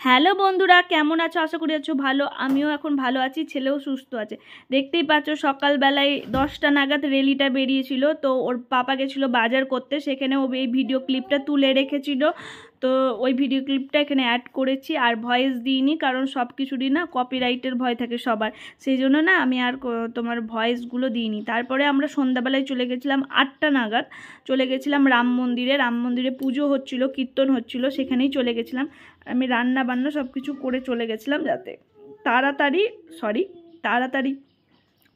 Hello বন্ধুরা, কেমন আছো? আশা করি আছো ভালো। আমিও এখন ভালো আছি, ছেলেও সুস্থ আছে। দেখতেই পাচ্ছ সকালবেলায় 10টা নাগাদ রেলিটা বেরিয়েছিল, তো ওর পাপা গেছিলো বাজার করতে, সেখানে ও এই ভিডিও ক্লিপটা তুলে রেখেছিল। তো ওই ভিডিও ক্লিপটা এখানে অ্যাড করেছি, আর ভয়েস দিইনি, কারণ সব কিছুরই না কপিরাইটের ভয় থাকে সবার, সেই জন্য না আমি আর তোমার ভয়েসগুলো দিইনি। তারপরে আমরা সন্ধ্যাবেলায় চলে গেছিলাম 8টা নাগাদ, চলে গেছিলাম রাম মন্দিরে পুজো হচ্ছিল, কীর্তন হচ্ছিল, সেখানেই চলে গেছিলাম। আমি রান্না বান্না সব কিছু করে চলে গেছিলাম, যাতে তাড়াতাড়ি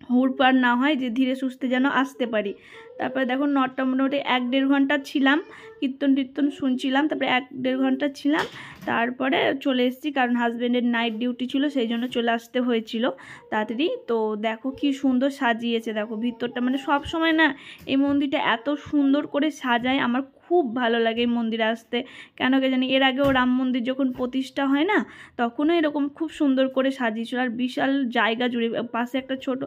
হুড়পাড় না হয়, যে ধীরে সুস্থে যেন আসতে পারি। তারপরে দেখো 9টা মোটামুটি 1-1.5 ঘন্টা ছিলাম, কীর্তন শুনছিলাম, তারপরে 1-1.5 ঘন্টা ছিলাম। তারপরে চলে এসেছি, কারণ হাজব্যান্ডের নাইট ডিউটি ছিল, সেই জন্য চলে আসতে হয়েছিল তাড়াতাড়ি। তো দেখো কি সুন্দর সাজিয়েছে, দেখো ভিতরটা, মানে সব সময় না এই মন্দিরটা এত সুন্দর করে সাজায়, আমার খুব ভালো লাগে এই মন্দিরে আসতে। কেন কে জানি, এর আগেও রাম মন্দির যখন প্রতিষ্ঠা হয় না, তখনও এরকম খুব সুন্দর করে সাজিয়েছিল, আর বিশাল জায়গা জুড়ে, পাশে একটা ছোট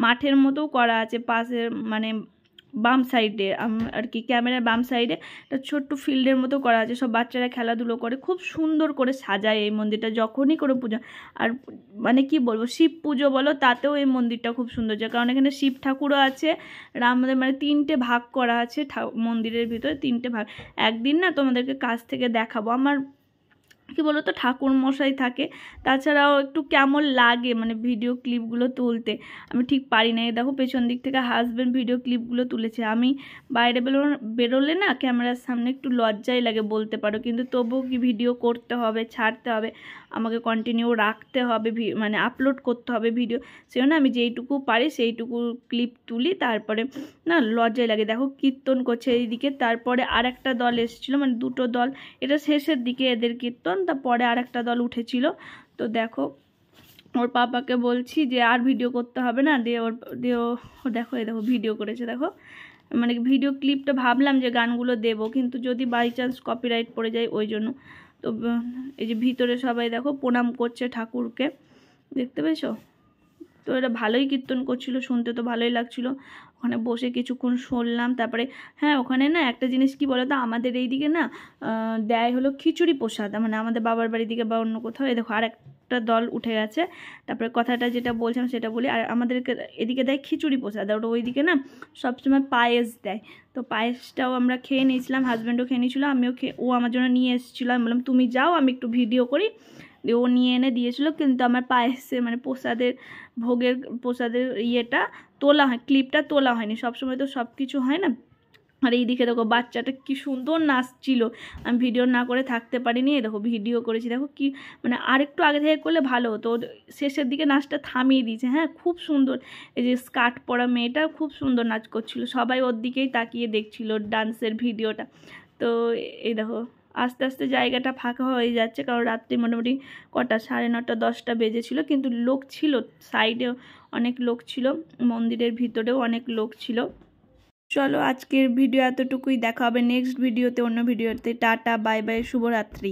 মাঠের মতোও করা আছে, পাশে মানে বাম সাইডে আর কি, ক্যামেরার বাম সাইডে একটা ছোট্ট ফিল্ডের মতো করা আছে, সব বাচ্চারা খেলাধুলো করে, খুব সুন্দর করে সাজায় এই মন্দিরটা যখনই কোনো পুজো। আর মানে কি বলবো, শিব পুজো বলো, তাতেও এই মন্দিরটা খুব সুন্দর যায়, কারণ এখানে শিব ঠাকুরও আছে, রামদের, মানে 3টে ভাগ করা আছে মন্দিরের ভিতরে, 3টে ভাগ। একদিন না তোমাদেরকে কাছ থেকে দেখাবো। আমার কি বলো তো, ঠাকুর মশাই থাকে, তাছাড়াও একটু কেমন লাগে মানে ভিডিও ক্লিপগুলো তুলতে, আমি ঠিক পারি না। দেখো পেছন দিক থেকে হাজব্যান্ড ভিডিও ক্লিপগুলো তুলেছে। আমি বাইরে বেরোলে না ক্যামেরার সামনে একটু লজ্জাই লাগে বলতে পারো, কিন্তু তবুও কি ভিডিও করতে হবে, ছাড়তে হবে, আমাকে কন্টিনিউ রাখতে হবে, মানে আপলোড করতে হবে ভিডিও, সেজন্য আমি যেইটুকু পারি সেইটুকু ক্লিপ তুলি। তারপরে না লজ্জাই লাগে। দেখো কীর্তন করছে এইদিকে, তারপরে আর একটা দল এসেছিলো, মানে 2টো দল, এটা শেষের দিকে এদের কীর্তন, তারপরে আর একটা দল উঠেছিল। তো দেখো ওর পাপাকে বলছি যে আর ভিডিও করতে হবে না, ও দেখো ভিডিও করেছে, দেখো মানে ভিডিও ক্লিপটা ভাবলাম যে গানগুলো দেব, কিন্তু যদি বাই চান্স কপিরাইট পড়ে যায় ওই জন্য। তো এই যে ভিতরে সবাই দেখো প্রণাম করছে ঠাকুরকে, দেখতে পেয়েছো? তো এটা ভালোই কীর্তন করছিল, শুনতে তো ভালোই লাগছিল, ওখানে বসে কিছুক্ষণ শুনলাম। তারপরে হ্যাঁ, ওখানে না একটা জিনিস কি বলো তো, আমাদের এই দিকে না দেয় হলো খিচুড়ি প্রসাদ, মানে আমাদের বাবার বাড়ির দিকে বা অন্য কোথাও। এই দেখো আর একটা দল উঠে গেছে, তারপরে কথাটা যেটা বলছিলাম সেটা বলি। আর আমাদেরকে এদিকে দেয় খিচুড়ি প্রসাদ, আর ওইদিকে না সবসময় পায়েস দেয়। তো পায়েসটাও আমরা খেয়ে নিয়েছিলাম, হাজব্যান্ডও খেয়ে নিয়েছিলো, আমিও ও আমার জন্য নিয়ে এসেছিলো। আমি বললাম তুমি যাও, আমি একটু ভিডিও করি, দিয়ে ও নিয়ে এনে দিয়েছিল। কিন্তু আমার পায়েসে মানে প্রসাদের ইয়েটা তোলা হয়, ক্লিপটা তোলা হয়নি, সবসময় তো সব কিছু হয় না। আর এইদিকে দেখো বাচ্চাটা কি সুন্দর নাচছিল, আমি ভিডিও না করে থাকতে পারিনি। দেখো ভিডিও করেছি, দেখো কি মানে আরেকটু আগে থেকে করলে ভালো হতো, শেষের দিকে নাচটা থামিয়ে দিয়েছে। হ্যাঁ, খুব সুন্দর, এই যে স্কার্ট পরা মেয়েটা খুব সুন্দর নাচ করছিল, সবাই ওর দিকেই তাকিয়ে দেখছিল ডান্সের ভিডিওটা। তো এই দেখো আস্তে আস্তে জায়গাটা ফাঁকা হয়ে যাচ্ছে, কারণ রাত্রি মোটামুটি কটা 9:30 10টা বেজেছিল, কিন্তু লোক ছিল, সাইডেও অনেক লোক ছিল, মন্দিরের ভিতরেও অনেক লোক ছিল। চলো আজকের ভিডিও এতটুকুই, দেখা হবে নেক্সট ভিডিওতে, অন্য ভিডিওতে। টাটা, বাই বাই, শুভরাত্রি।